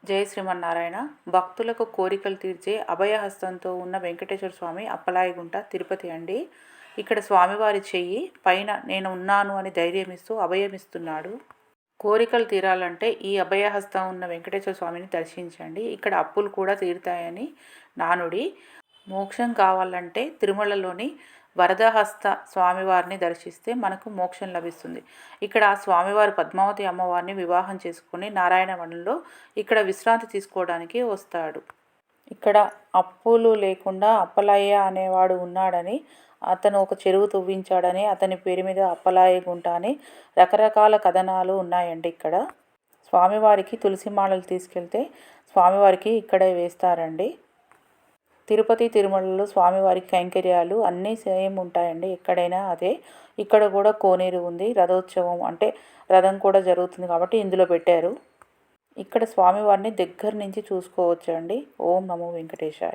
జై శ్రీమన్నారాయణ. భక్తులకు కోరికలు తీర్చే అభయహస్తంతో ఉన్న వెంకటేశ్వర స్వామి అప్పలాయగుంట తిరుపతి అండి. ఇక్కడ స్వామివారి చెయ్యి పైన నేను ఉన్నాను అని ధైర్యమిస్తూ అభయమిస్తున్నాడు. కోరికలు తీరాలంటే ఈ అభయహస్తం ఉన్న వెంకటేశ్వర స్వామిని దర్శించండి. ఇక్కడ అప్పులు కూడా తీరుతాయని నానుడి. మోక్షం కావాలంటే తిరుమలలోని వరదహస్త స్వామివారిని దర్శిస్తే మనకు మోక్షం లభిస్తుంది. ఇక్కడ ఆ స్వామివారు పద్మావతి అమ్మవారిని వివాహం చేసుకుని నారాయణవనంలో ఇక్కడ విశ్రాంతి తీసుకోవడానికి వస్తాడు. ఇక్కడ అప్పులు లేకుండా అప్పలయ్య అనేవాడు ఉన్నాడని, అతను ఒక చెరువు తవ్వించాడని, అతని పేరు మీద అప్పలాయ గుంట అని రకరకాల కథనాలు ఉన్నాయండి. ఇక్కడ స్వామివారికి తులసి మాలలు తీసుకెళ్తే స్వామివారికి ఇక్కడే వేస్తారండి. తిరుపతి తిరుమలలో స్వామివారికి కైంకర్యాలు అన్నీ సేమ్ ఉంటాయండి. ఎక్కడైనా అదే. ఇక్కడ కూడా కోనేరు ఉంది. రథోత్సవం అంటే రథం కూడా జరుగుతుంది కాబట్టి ఇందులో పెట్టారు. ఇక్కడ స్వామివారిని దగ్గర నుంచి చూసుకోవచ్చు అండి. ఓం నమో వెంకటేశాయ.